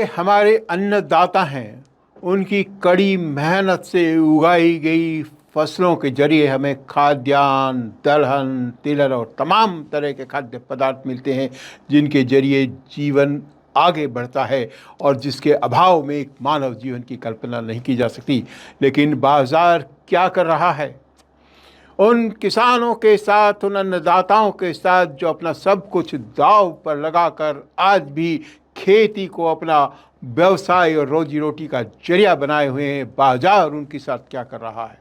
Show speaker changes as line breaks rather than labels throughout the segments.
हमारे अन्नदाता हैं, उनकी कड़ी मेहनत से उगाई गई फसलों के जरिए हमें खाद्यान्न, दलहन, तिलहन और तमाम तरह के खाद्य पदार्थ मिलते हैं, जिनके जरिए जीवन आगे बढ़ता है और जिसके अभाव में एक मानव जीवन की कल्पना नहीं की जा सकती। लेकिन बाजार क्या कर रहा है? उन किसानों के साथ, उन अन्नदाताओं के साथ जो अपना सब कुछ दांव पर लगाकर आज भी खेती को अपना व्यवसाय और रोजी रोटी का जरिया बनाए हुए हैं, बाजार उनके साथ क्या कर रहा है?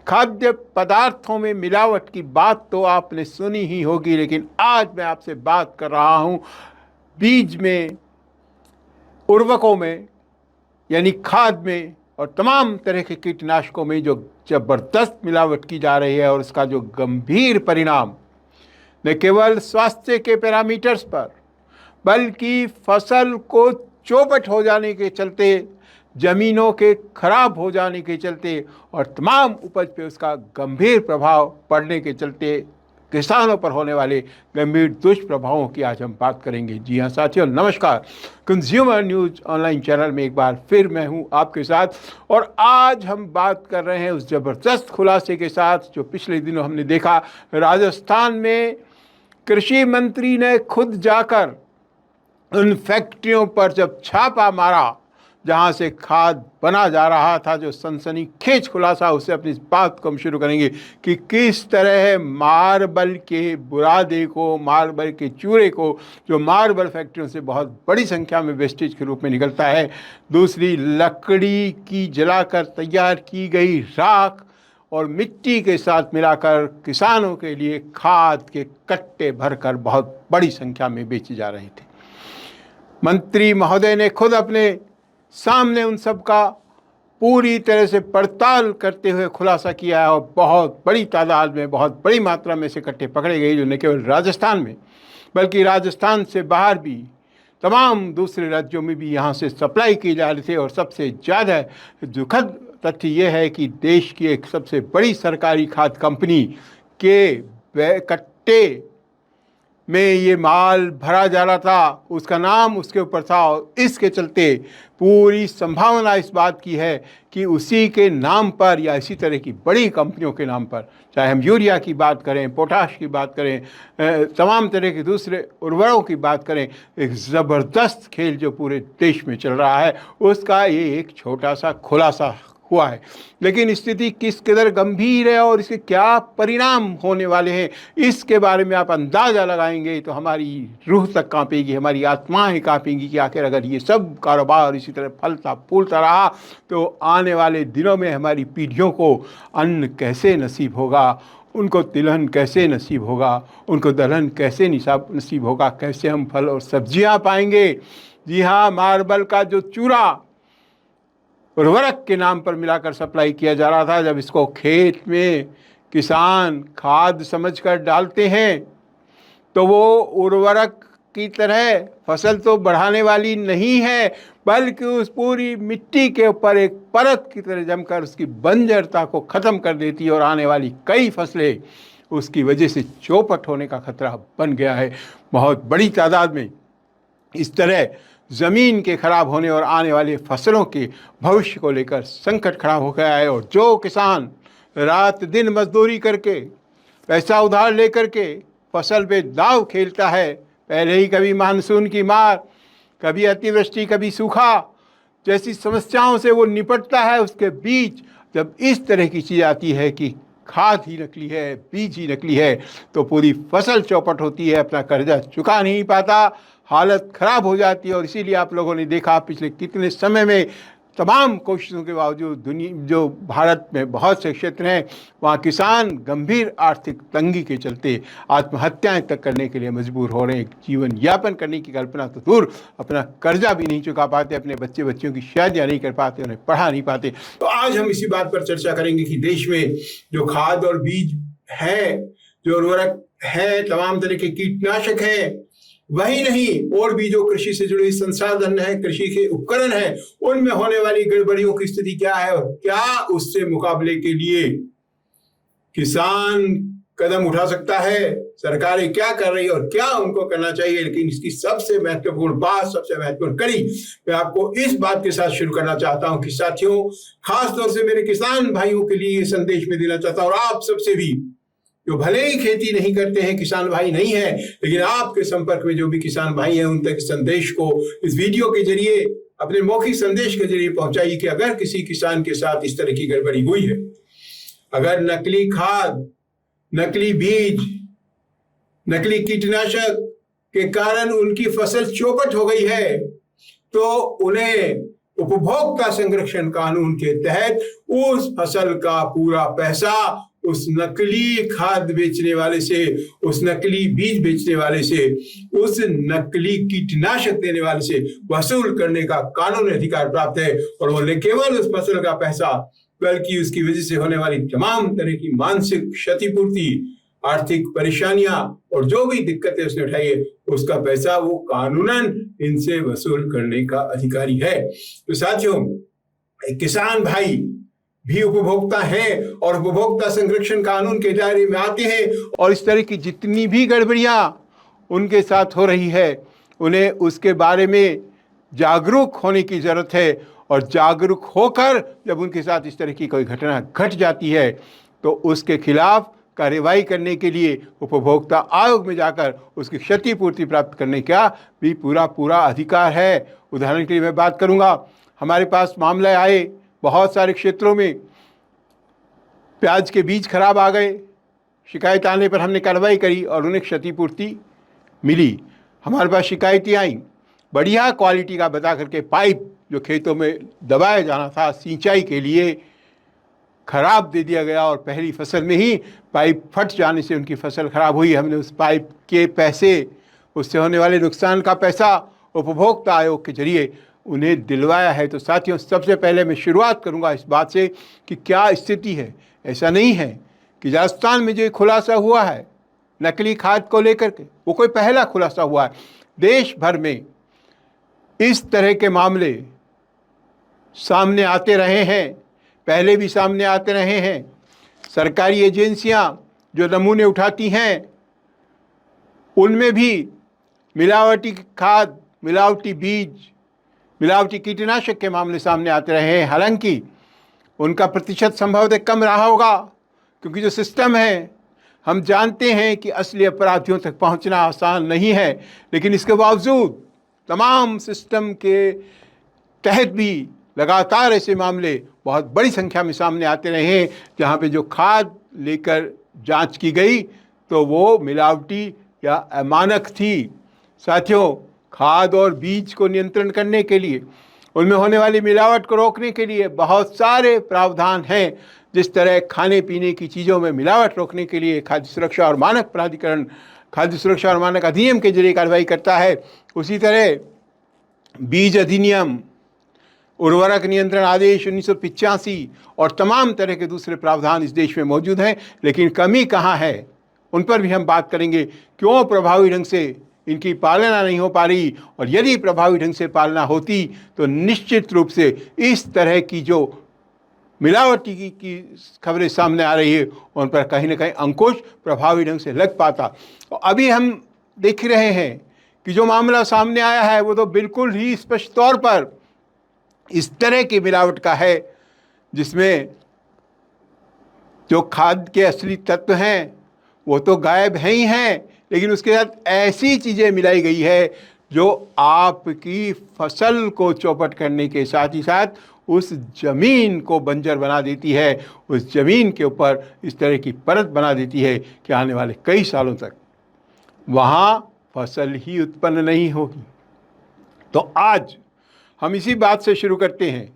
खाद्य पदार्थों में मिलावट की बात तो आपने सुनी ही होगी, लेकिन आज मैं आपसे बात कर रहा हूं बीज में, उर्वरकों में यानी खाद में और तमाम तरह के कीटनाशकों में जो ज़बरदस्त मिलावट की जा रही है और उसका जो गंभीर परिणाम न केवल स्वास्थ्य के पैरामीटर्स पर बल्कि फसल को चौपट हो जाने के चलते, ज़मीनों के खराब हो जाने के चलते और तमाम उपज पे उसका गंभीर प्रभाव पड़ने के चलते किसानों पर होने वाले गंभीर दुष्प्रभावों की आज हम बात करेंगे। जी हाँ साथियों, नमस्कार। कंज्यूमर न्यूज़ ऑनलाइन चैनल में एक बार फिर मैं हूँ आपके साथ और आज हम बात कर रहे हैं उस ज़बरदस्त खुलासे के साथ जो पिछले दिनों हमने देखा। राजस्थान में कृषि मंत्री ने खुद जाकर उन फैक्ट्रियों पर जब छापा मारा जहां से खाद बना जा रहा था, जो सनसनीखेज खुलासा, उससे अपनी इस बात को हम शुरू करेंगे कि किस तरह मार्बल के बुरादे को, मार्बल के चूरे को, जो मार्बल फैक्ट्रियों से बहुत बड़ी संख्या में वेस्टेज के रूप में निकलता है, दूसरी लकड़ी की जलाकर तैयार की गई राख और मिट्टी के साथ मिलाकर किसानों के लिए खाद के कट्टे भरकर बहुत बड़ी संख्या में बेचे जा रहे थे। मंत्री महोदय ने खुद अपने सामने उन सब का पूरी तरह से पड़ताल करते हुए खुलासा किया है और बहुत बड़ी तादाद में, बहुत बड़ी मात्रा में से कट्टे पकड़े गए, जो न केवल राजस्थान में बल्कि राजस्थान से बाहर भी तमाम दूसरे राज्यों में भी यहाँ से सप्लाई की जा रही थी। और सबसे ज़्यादा दुखद तथ्य यह है कि देश की एक सबसे बड़ी सरकारी खाद कंपनी के कट्टे में ये माल भरा जा रहा था, उसका नाम उसके ऊपर था और इसके चलते पूरी संभावना इस बात की है कि उसी के नाम पर या इसी तरह की बड़ी कंपनियों के नाम पर, चाहे हम यूरिया की बात करें, पोटाश की बात करें, तमाम तरह के दूसरे उर्वरकों की बात करें, एक ज़बरदस्त खेल जो पूरे देश में चल रहा है, उसका ये एक छोटा सा खुलासा हुआ है। लेकिन स्थिति किस कदर गंभीर है और इसके क्या परिणाम होने वाले हैं, इसके बारे में आप अंदाज़ा लगाएंगे तो हमारी रूह तक कांपेगी, हमारी आत्माएं कांपेंगी कि आखिर अगर ये सब कारोबार इसी तरह फलता फूलता रहा तो आने वाले दिनों में हमारी पीढ़ियों को अन्न कैसे नसीब होगा, उनको तिलहन कैसे नसीब होगा, उनको दलहन कैसे नसीब होगा, कैसे हम फल और सब्जियाँ पाएंगे। जी हाँ, मार्बल का जो चूरा उर्वरक के नाम पर मिलाकर सप्लाई किया जा रहा था, जब इसको खेत में किसान खाद समझकर डालते हैं तो वो उर्वरक की तरह फसल तो बढ़ाने वाली नहीं है, बल्कि उस पूरी मिट्टी के ऊपर एक परत की तरह जमकर उसकी बंजरता को ख़त्म कर देती है और आने वाली कई फसलें उसकी वजह से चौपट होने का खतरा बन गया है। बहुत बड़ी तादाद में इस तरह ज़मीन के ख़राब होने और आने वाली फसलों के भविष्य को लेकर संकट खड़ा हो गया है। और जो किसान रात दिन मजदूरी करके, पैसा उधार लेकर के फसल पे दाव खेलता है, पहले ही कभी मानसून की मार, कभी अतिवृष्टि, कभी सूखा जैसी समस्याओं से वो निपटता है, उसके बीच जब इस तरह की चीज़ आती है कि खाद ही नकली है, बीज ही नकली है, तो पूरी फसल चौपट होती है, अपना कर्जा चुका नहीं पाता, हालत ख़राब हो जाती है। और इसीलिए आप लोगों ने देखा पिछले कितने समय में तमाम कोशिशों के बावजूद दुनिया जो भारत में बहुत से क्षेत्र हैं वहाँ किसान गंभीर आर्थिक तंगी के चलते आत्महत्याएं तक करने के लिए मजबूर हो रहे हैं। जीवन यापन करने की कल्पना तो दूर, अपना कर्जा भी नहीं चुका पाते, अपने बच्चों की शादियाँ नहीं कर पाते, उन्हें पढ़ा नहीं पाते। तो आज हम इसी बात पर चर्चा करेंगे कि देश में जो खाद और बीज है, जो उर्वरक है, तमाम तरह के कीटनाशक है, वही नहीं और भी जो कृषि से जुड़े संसाधन है, कृषि के उपकरण है, उनमें होने वाली गड़बड़ियों की स्थिति क्या है और क्या उससे मुकाबले के लिए किसान कदम उठा सकता है, सरकारें क्या कर रही है और क्या उनको करना चाहिए। लेकिन इसकी सबसे महत्वपूर्ण बात, सबसे महत्वपूर्ण कड़ी मैं आपको इस बात के साथ शुरू करना चाहता हूं कि साथियों, खास तौर से मेरे किसान भाइयों के लिए ये संदेश में देना चाहता हूं, और आप सबसे भी, जो भले ही खेती नहीं करते हैं, किसान भाई नहीं है, लेकिन आपके संपर्क में जो भी किसान भाई हैं, उन तक संदेश को इस वीडियो के जरिए, अपने मौखिक संदेश के जरिए पहुंचाइए कि अगर किसी किसान के साथ इस तरह की गड़बड़ी हुई है, अगर नकली खाद, नकली बीज, नकली कीटनाशक के कारण उनकी फसल चौपट हो गई है, तो उन्हें उपभोक्ता संरक्षण कानून के तहत उस फसल का पूरा पैसा उस नकली खाद बेचने वाले से, उस नकली बीज बेचने वाले से, उस नकली कीटनाशक देने वाले से वसूल करने का कानूनी अधिकार प्राप्त है। और वो न केवल उस फसल का पैसा, बल्कि उसकी वजह से होने वाली तमाम तरह की मानसिक क्षतिपूर्ति, आर्थिक परेशानियां और जो भी दिक्कतें उसने उठाई है, उसका पैसा वो कानूनन इनसे वसूल करने का अधिकारी है। तो साथियों, किसान भाई भी उपभोक्ता हैं और उपभोक्ता संरक्षण कानून के दायरे में आते हैं, और इस तरह की जितनी भी गड़बड़ियां उनके साथ हो रही है, उन्हें उसके बारे में जागरूक होने की जरूरत है। और जागरूक होकर जब उनके साथ इस तरह की कोई घटना घट जाती है, तो उसके खिलाफ कार्रवाई करने के लिए उपभोक्ता आयोग में जाकर उसकी क्षतिपूर्ति प्राप्त करने का भी पूरा अधिकार है। उदाहरण के लिए मैं बात करूंगा, हमारे पास मामले आए बहुत सारे क्षेत्रों में, प्याज के बीज खराब आ गए, शिकायत आने पर हमने कार्रवाई करी और उन्हें क्षतिपूर्ति मिली। हमारे पास शिकायतें आई, बढ़िया क्वालिटी का बता करके पाइप जो खेतों में दबाया जाना था सिंचाई के लिए, खराब दे दिया गया, और पहली फसल में ही पाइप फट जाने से उनकी फसल खराब हुई। हमने उस पाइप के पैसे, उससे होने वाले नुकसान का पैसा उपभोक्ता आयोग के जरिए उन्हें दिलवाया है। तो साथियों, सबसे पहले मैं शुरुआत करूंगा इस बात से कि क्या स्थिति है। ऐसा नहीं है कि राजस्थान में जो खुलासा हुआ है नकली खाद को लेकर के, वो कोई पहला खुलासा हुआ है। देश भर में इस तरह के मामले सामने आते रहे हैं, पहले भी सामने आते रहे हैं। सरकारी एजेंसियां जो नमूने उठाती हैं, उनमें भी मिलावटी खाद, मिलावटी बीज, मिलावटी कीटनाशक के मामले सामने आते रहे हैं। हालांकि उनका प्रतिशत संभवतः कम रहा होगा, क्योंकि जो सिस्टम है, हम जानते हैं कि असली अपराधियों तक पहुंचना आसान नहीं है, लेकिन इसके बावजूद तमाम सिस्टम के तहत भी लगातार ऐसे मामले बहुत बड़ी संख्या में सामने आते रहे हैं, जहाँ पे जो खाद लेकर जांच की गई तो वो मिलावटी या अमानक थी। साथियों, खाद और बीज को नियंत्रण करने के लिए, उनमें होने वाली मिलावट को रोकने के लिए बहुत सारे प्रावधान हैं। जिस तरह खाने पीने की चीज़ों में मिलावट रोकने के लिए खाद्य सुरक्षा और मानक प्राधिकरण खाद्य सुरक्षा और मानक अधिनियम के जरिए कार्रवाई करता है, उसी तरह बीज अधिनियम, उर्वरक नियंत्रण आदेश 1985 और तमाम तरह के दूसरे प्रावधान इस देश में मौजूद हैं। लेकिन कमी कहाँ है, उन पर भी हम बात करेंगे। क्यों प्रभावी ढंग से इनकी पालना नहीं हो पा रही, और यदि प्रभावी ढंग से पालना होती तो निश्चित रूप से इस तरह की जो मिलावटी की खबरें सामने आ रही है, उन पर कहीं ना कहीं अंकुश प्रभावी ढंग से लग पाता। और अभी हम देख रहे हैं कि जो मामला सामने आया है, वो तो बिल्कुल ही स्पष्ट तौर पर इस तरह की मिलावट का है, जिसमें जो खाद के असली तत्व हैं वो तो गायब हैं ही हैं, लेकिन उसके साथ ऐसी चीज़ें मिलाई गई है जो आपकी फसल को चौपट करने के साथ ही साथ उस ज़मीन को बंजर बना देती है, उस ज़मीन के ऊपर इस तरह की परत बना देती है कि आने वाले कई सालों तक वहाँ फसल ही उत्पन्न नहीं होगी। तो आज हम इसी बात से शुरू करते हैं।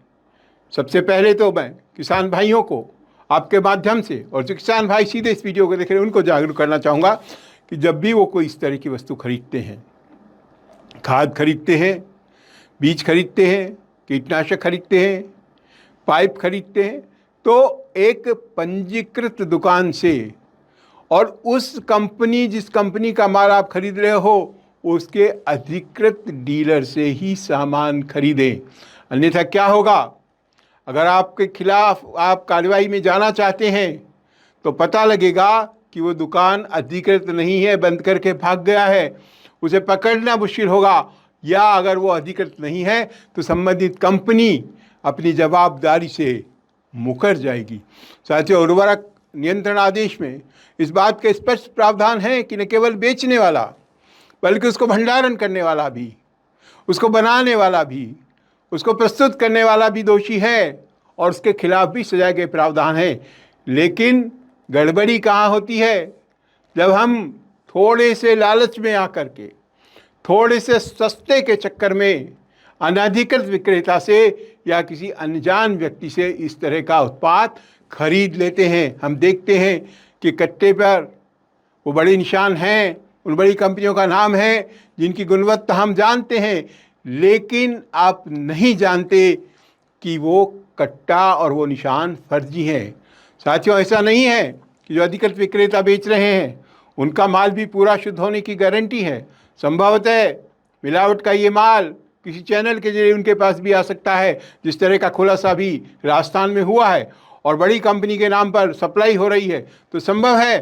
सबसे पहले तो मैं किसान भाइयों को आपके माध्यम से, और जो किसान भाई सीधे इस वीडियो को देख रहे हैं, उनको जागरूक करना चाहूँगा कि जब भी वो कोई इस तरह की वस्तु खरीदते हैं, खाद खरीदते हैं, बीज खरीदते हैं, कीटनाशक खरीदते हैं, पाइप खरीदते हैं, तो एक पंजीकृत दुकान से और उस कंपनी, जिस कंपनी का माल आप खरीद रहे हो, उसके अधिकृत डीलर से ही सामान खरीदें। अन्यथा क्या होगा, अगर आपके खिलाफ आप कार्रवाई में जाना चाहते हैं तो पता लगेगा कि वो दुकान अधिकृत नहीं है, बंद करके भाग गया है, उसे पकड़ना मुश्किल होगा, या अगर वो अधिकृत नहीं है तो संबंधित कंपनी अपनी जवाबदारी से मुकर जाएगी। साथियों, उर्वरक नियंत्रण आदेश में इस बात के स्पष्ट प्रावधान है कि न केवल बेचने वाला बल्कि उसको भंडारण करने वाला भी, उसको बनाने वाला भी, उसको प्रस्तुत करने वाला भी दोषी है और उसके खिलाफ भी सजा के प्रावधान है। लेकिन गड़बड़ी कहाँ होती है? जब हम थोड़े से लालच में आकर के, थोड़े से सस्ते के चक्कर में अनधिकृत विक्रेता से या किसी अनजान व्यक्ति से इस तरह का उत्पाद खरीद लेते हैं। हम देखते हैं कि कट्टे पर वो बड़े निशान हैं, उन बड़ी कंपनियों का नाम है जिनकी गुणवत्ता हम जानते हैं, लेकिन आप नहीं जानते कि वो कट्टा और वो निशान फर्जी हैं। साथियों, ऐसा नहीं है कि जो अधिकृत विक्रेता बेच रहे हैं उनका माल भी पूरा शुद्ध होने की गारंटी है। संभवतः मिलावट का ये माल किसी चैनल के जरिए उनके पास भी आ सकता है, जिस तरह का खुलासा भी राजस्थान में हुआ है, और बड़ी कंपनी के नाम पर सप्लाई हो रही है। तो संभव है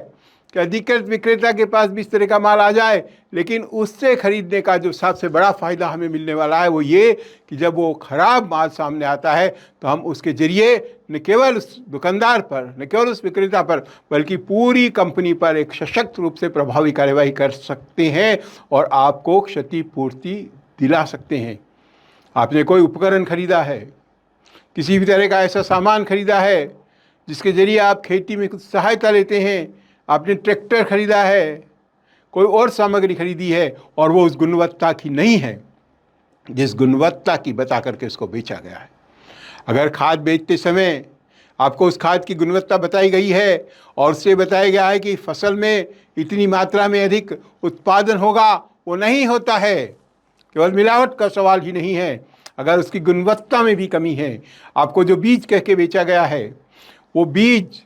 कि अधिकृत विक्रेता के पास भी इस तरह का माल आ जाए, लेकिन उससे खरीदने का जो सबसे बड़ा फ़ायदा हमें मिलने वाला है वो ये कि जब वो ख़राब माल सामने आता है तो हम उसके ज़रिए न केवल उस दुकानदार पर, न केवल उस विक्रेता पर, बल्कि पूरी कंपनी पर एक सशक्त रूप से प्रभावी कार्यवाही कर सकते हैं और आपको क्षतिपूर्ति दिला सकते हैं। आपने कोई उपकरण खरीदा है, किसी भी तरह का ऐसा सामान खरीदा है जिसके ज़रिए आप खेती में कुछ सहायता लेते हैं, आपने ट्रैक्टर खरीदा है, कोई और सामग्री खरीदी है और वो उस गुणवत्ता की नहीं है जिस गुणवत्ता की बता करके उसको बेचा गया है। अगर खाद बेचते समय आपको उस खाद की गुणवत्ता बताई गई है और उससे बताया गया है कि फसल में इतनी मात्रा में अधिक उत्पादन होगा, वो नहीं होता है। केवल मिलावट का सवाल ही नहीं है, अगर उसकी गुणवत्ता में भी कमी है, आपको जो बीज कह के बेचा गया है वो बीज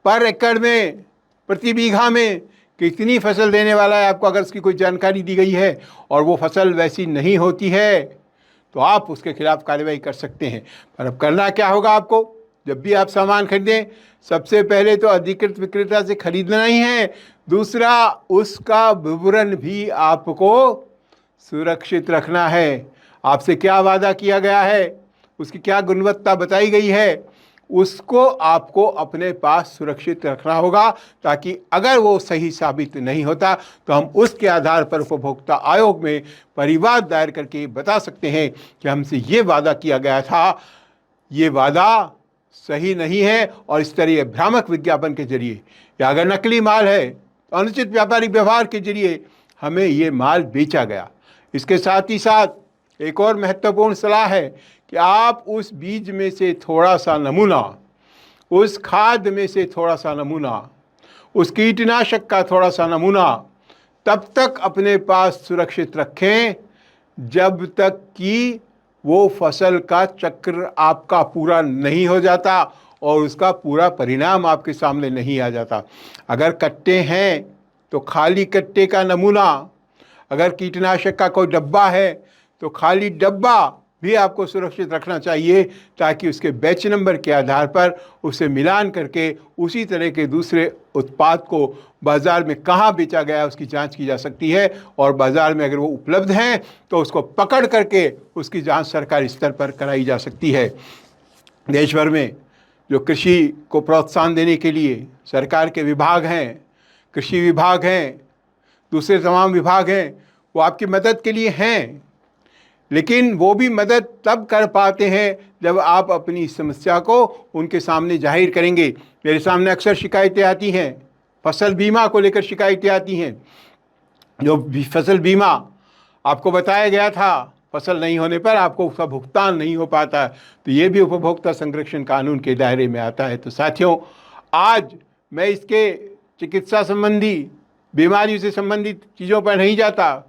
पर एकड़ में, प्रति बीघा में कितनी फसल देने वाला है, आपको अगर उसकी कोई जानकारी दी गई है और वो फसल वैसी नहीं होती है तो आप उसके खिलाफ कार्रवाई कर सकते हैं। पर अब करना क्या होगा आपको? जब भी आप सामान खरीदें, सबसे पहले तो अधिकृत विक्रेता से खरीदना ही है, दूसरा उसका विवरण भी आपको सुरक्षित रखना है। आपसे क्या वादा किया गया है, उसकी क्या गुणवत्ता बताई गई है, उसको आपको अपने पास सुरक्षित रखना होगा, ताकि अगर वो सही साबित नहीं होता तो हम उसके आधार पर उपभोक्ता आयोग में परिवाद दायर करके बता सकते हैं कि हमसे ये वादा किया गया था, ये वादा सही नहीं है, और इस तरह भ्रामक विज्ञापन के जरिए या अगर नकली माल है तो अनुचित व्यापारिक व्यवहार के जरिए हमें ये माल बेचा गया। इसके साथ ही साथ एक और महत्वपूर्ण सलाह है कि आप उस बीज में से थोड़ा सा नमूना, उस खाद में से थोड़ा सा नमूना, उस कीटनाशक का थोड़ा सा नमूना तब तक अपने पास सुरक्षित रखें जब तक कि वो फसल का चक्र आपका पूरा नहीं हो जाता और उसका पूरा परिणाम आपके सामने नहीं आ जाता। अगर कट्टे हैं तो खाली कट्टे का नमूना, अगर कीटनाशक का कोई डब्बा है तो खाली डब्बा भी आपको सुरक्षित रखना चाहिए, ताकि उसके बैच नंबर के आधार पर उसे मिलान करके उसी तरह के दूसरे उत्पाद को बाज़ार में कहाँ बेचा गया है उसकी जांच की जा सकती है, और बाज़ार में अगर वो उपलब्ध हैं तो उसको पकड़ करके उसकी जांच सरकारी स्तर पर कराई जा सकती है। देश भर में जो कृषि को प्रोत्साहन देने के लिए सरकार के विभाग हैं, कृषि विभाग हैं, दूसरे तमाम विभाग हैं, वो आपकी मदद के लिए हैं, लेकिन वो भी मदद तब कर पाते हैं जब आप अपनी समस्या को उनके सामने जाहिर करेंगे। मेरे सामने अक्सर शिकायतें आती हैं, फसल बीमा को लेकर शिकायतें आती हैं। जो फसल बीमा आपको बताया गया था, फसल नहीं होने पर आपको उसका भुगतान नहीं हो पाता, तो ये भी उपभोक्ता संरक्षण कानून के दायरे में आता है। तो साथियों, आज मैं इसके चिकित्सा संबंधी, बीमारियों से संबंधित चीज़ों पर नहीं जाता,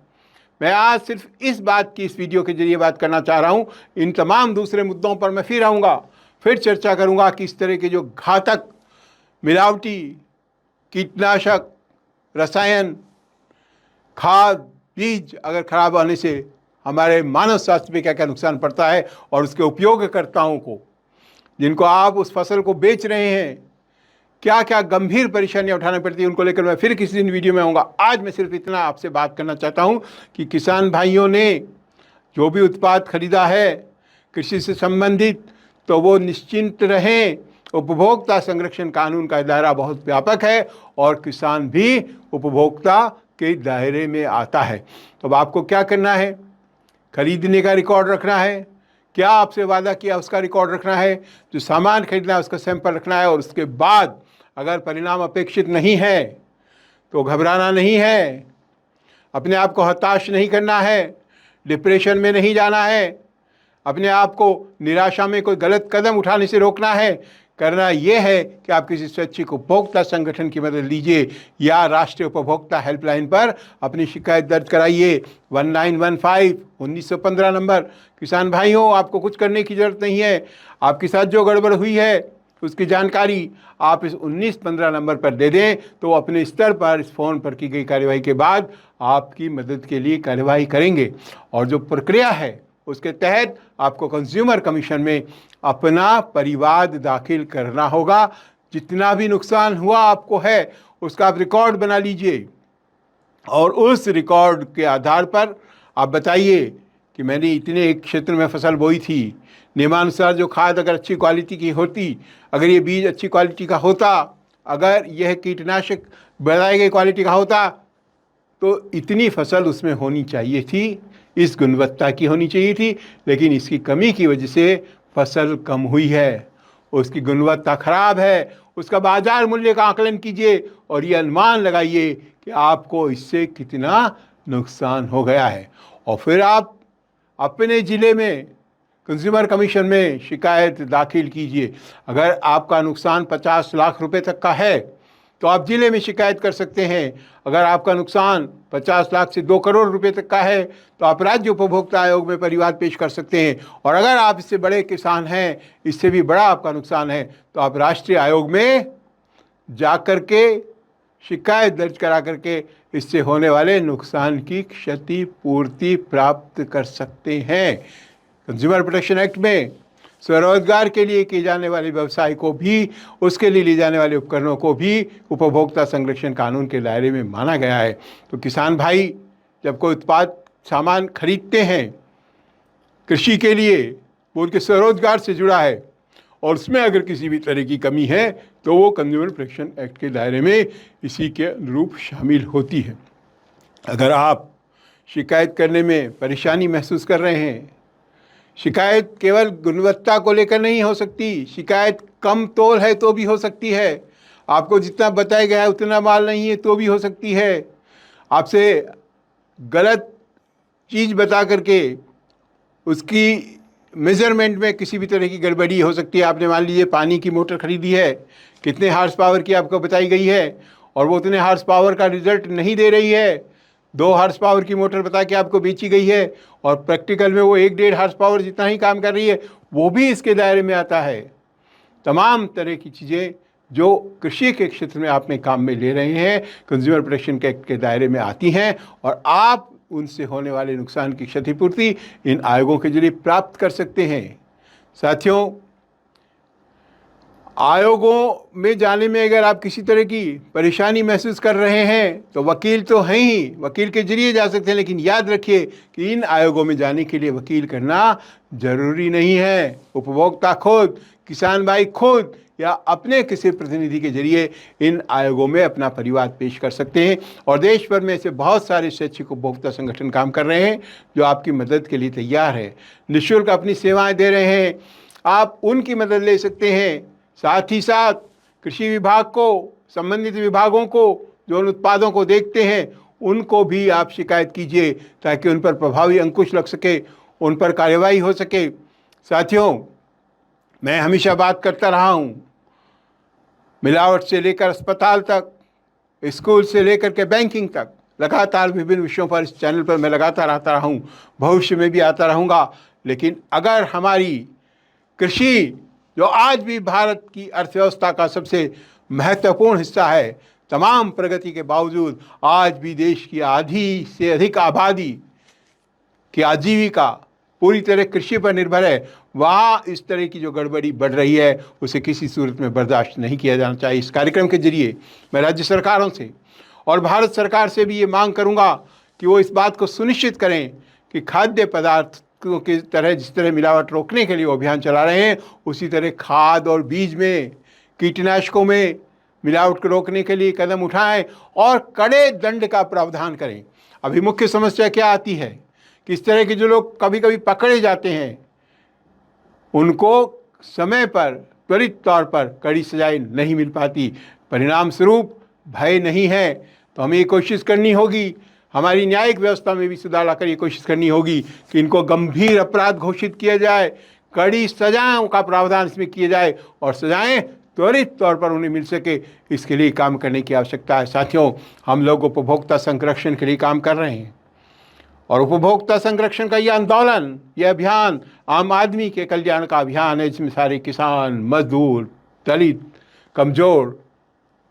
मैं आज सिर्फ इस बात की इस वीडियो के जरिए बात करना चाह रहा हूँ। इन तमाम दूसरे मुद्दों पर मैं फिर आऊँगा, फिर चर्चा करूँगा कि इस तरह के जो घातक मिलावटी कीटनाशक, रसायन, खाद, बीज अगर खराब आने से हमारे मानव स्वास्थ्य पे क्या क्या नुकसान पड़ता है, और उसके उपयोगकर्ताओं को, जिनको आप उस फसल को बेच रहे हैं, क्या क्या गंभीर परेशानियां उठानी पड़ती है, उनको लेकर मैं फिर किसी दिन वीडियो में आऊँगा। आज मैं सिर्फ इतना आपसे बात करना चाहता हूँ कि किसान भाइयों ने जो भी उत्पाद खरीदा है कृषि से संबंधित, तो वो निश्चिंत रहें। उपभोक्ता संरक्षण कानून का दायरा बहुत व्यापक है और किसान भी उपभोक्ता के दायरे में आता है। तो अब आपको क्या करना है? खरीदने का रिकॉर्ड रखना है, क्या आपसे वादा किया उसका रिकॉर्ड रखना है, जो सामान खरीदना है उसका सैंपल रखना है, और उसके बाद अगर परिणाम अपेक्षित नहीं है तो घबराना नहीं है, अपने आप को हताश नहीं करना है, डिप्रेशन में नहीं जाना है, अपने आप को निराशा में कोई गलत कदम उठाने से रोकना है। करना यह है कि आप किसी स्वैच्छिक उपभोक्ता संगठन की मदद लीजिए या राष्ट्रीय उपभोक्ता हेल्पलाइन पर अपनी शिकायत दर्ज कराइए। 1915 1915 नंबर। किसान भाइयों, आपको कुछ करने की ज़रूरत नहीं है। आपके साथ जो गड़बड़ हुई है उसकी जानकारी आप इस 1915 नंबर पर दे दें तो अपने स्तर पर इस फ़ोन पर की गई कार्यवाही के बाद आपकी मदद के लिए कार्यवाही करेंगे। और जो प्रक्रिया है उसके तहत आपको कंज्यूमर कमीशन में अपना परिवाद दाखिल करना होगा। जितना भी नुकसान हुआ आपको है उसका आप रिकॉर्ड बना लीजिए और उस रिकॉर्ड के आधार पर आप बताइए कि मैंने इतने एक क्षेत्र में फसल बोई थी, नियमानुसार जो खाद अगर अच्छी क्वालिटी की होती, अगर ये बीज अच्छी क्वालिटी का होता, अगर यह कीटनाशक बढ़ाई गई क्वालिटी का होता तो इतनी फसल उसमें होनी चाहिए थी, इस गुणवत्ता की होनी चाहिए थी, लेकिन इसकी कमी की वजह से फसल कम हुई है, उसकी गुणवत्ता खराब है। उसका बाजार मूल्य का आकलन कीजिए और ये अनुमान लगाइए कि आपको इससे कितना नुकसान हो गया है, और फिर आप अपने ज़िले में कंज्यूमर कमीशन में शिकायत दाखिल कीजिए। अगर आपका नुकसान 50 लाख रुपए तक का है तो आप ज़िले में शिकायत कर सकते हैं। अगर आपका नुकसान 50 लाख से 2 करोड़ रुपए तक का है तो आप राज्य उपभोक्ता आयोग में परिवाद पेश कर सकते हैं। और अगर आप इससे बड़े किसान हैं, इससे भी बड़ा आपका नुकसान है, तो आप राष्ट्रीय आयोग में जा कर के शिकायत दर्ज करा करके इससे होने वाले नुकसान की क्षतिपूर्ति प्राप्त कर सकते हैं। कंज्यूमर प्रोटेक्शन एक्ट में स्वरोजगार के लिए किए जाने वाले व्यवसाय को भी, उसके लिए लिए जाने वाले उपकरणों को भी उपभोक्ता संरक्षण कानून के दायरे में माना गया है। तो किसान भाई जब कोई उत्पाद सामान खरीदते हैं कृषि के लिए, वो उनके स्वरोजगार से जुड़ा है और उसमें अगर किसी भी तरह की कमी है तो वो कंज्यूमर प्रोटेक्शन एक्ट के दायरे में इसी के अनुरूप शामिल होती है। अगर आप शिकायत करने में परेशानी महसूस कर रहे हैं, शिकायत केवल गुणवत्ता को लेकर नहीं हो सकती, शिकायत कम तोल है तो भी हो सकती है, आपको जितना बताया गया है उतना माल नहीं है तो भी हो सकती है, आपसे गलत चीज़ बता करके उसकी मेज़रमेंट में किसी भी तरह की गड़बड़ी हो सकती है। आपने मान लीजिए पानी की मोटर खरीदी है, कितने हार्स पावर की आपको बताई गई है और वो उतने हार्स पावर का रिजल्ट नहीं दे रही है, 2 हार्स पावर की मोटर बता के आपको बेची गई है और प्रैक्टिकल में वो 1-1.5 हार्स पावर जितना ही काम कर रही है, वो भी इसके दायरे में आता है। तमाम तरह की चीज़ें जो कृषि के क्षेत्र में आप में काम में ले रहे हैं कंज्यूमर प्रोटेक्शन एक्ट के दायरे में आती हैं और आप उनसे होने वाले नुकसान की क्षतिपूर्ति इन आयोगों के जरिए प्राप्त कर सकते हैं। साथियों, आयोगों में जाने में अगर आप किसी तरह की परेशानी महसूस कर रहे हैं तो वकील तो हैं ही, वकील के जरिए जा सकते हैं, लेकिन याद रखिए कि इन आयोगों में जाने के लिए वकील करना जरूरी नहीं है। उपभोक्ता खुद, किसान भाई खुद या अपने किसी प्रतिनिधि के जरिए इन आयोगों में अपना परिवाद पेश कर सकते हैं और देश भर में ऐसे बहुत सारे स्वैच्छिक उपभोक्ता संगठन काम कर रहे हैं जो आपकी मदद के लिए तैयार है, निःशुल्क अपनी सेवाएं दे रहे हैं। आप उनकी मदद ले सकते हैं। साथ ही साथ कृषि विभाग को, संबंधित विभागों को जो उन उत्पादों को देखते हैं उनको भी आप शिकायत कीजिए ताकि उन पर प्रभावी अंकुश लग सके, उन पर कार्यवाही हो सके। साथियों, मैं हमेशा बात करता रहा हूँ, मिलावट से लेकर अस्पताल तक, स्कूल से लेकर के बैंकिंग तक, लगातार विभिन्न विषयों पर इस चैनल पर मैं लगातार आता रहा हूँ, भविष्य में भी आता रहूँगा। लेकिन अगर हमारी कृषि जो आज भी भारत की अर्थव्यवस्था का सबसे महत्वपूर्ण हिस्सा है, तमाम प्रगति के बावजूद आज भी देश की आधी से अधिक आबादी की आजीविका पूरी तरह कृषि पर निर्भर है, वहाँ इस तरह की जो गड़बड़ी बढ़ रही है उसे किसी सूरत में बर्दाश्त नहीं किया जाना चाहिए। इस कार्यक्रम के जरिए मैं राज्य सरकारों से और भारत सरकार से भी ये मांग करूँगा कि वो इस बात को सुनिश्चित करें कि खाद्य पदार्थ की तरह जिस तरह मिलावट रोकने के लिए वो अभियान चला रहे हैं, उसी तरह खाद और बीज में, कीटनाशकों में मिलावट को रोकने के लिए कदम उठाएं और कड़े दंड का प्रावधान करें। अभी मुख्य समस्या क्या आती है कि इस तरह के जो लोग कभी कभी पकड़े जाते हैं उनको समय पर त्वरित तौर पर कड़ी सजाएं नहीं मिल पाती। परिणाम स्वरूप भय नहीं है, तो हमें ये कोशिश करनी होगी, हमारी न्यायिक व्यवस्था में भी सुधार लाकर ये कोशिश करनी होगी कि इनको गंभीर अपराध घोषित किया जाए, कड़ी सजाओं का प्रावधान इसमें किया जाए और सजाएं त्वरित तौर पर उन्हें मिल सके, इसके लिए काम करने की आवश्यकता है। साथियों, हम लोग उपभोक्ता संरक्षण के लिए काम कर रहे हैं और उपभोक्ता संरक्षण का यह आंदोलन, यह अभियान आम आदमी के कल्याण का अभियान है, जिसमें सारे किसान, मजदूर, दलित, कमज़ोर,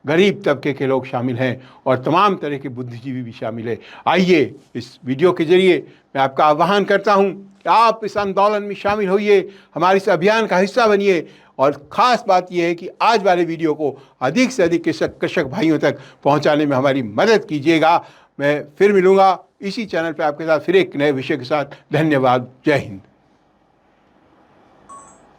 गरीब तबके के लोग शामिल हैं और तमाम तरह के बुद्धिजीवी भी शामिल हैं। आइए इस वीडियो के जरिए मैं आपका आह्वान करता हूं कि आप इस आंदोलन में शामिल होइए, हमारे इस अभियान का हिस्सा बनिए और ख़ास बात यह है कि आज वाले वीडियो को अधिक से अधिक कृषक भाइयों तक पहुंचाने में हमारी मदद कीजिएगा। मैं फिर मिलूँगा इसी चैनल पर आपके साथ फिर एक नए विषय के साथ। धन्यवाद। जय हिंद।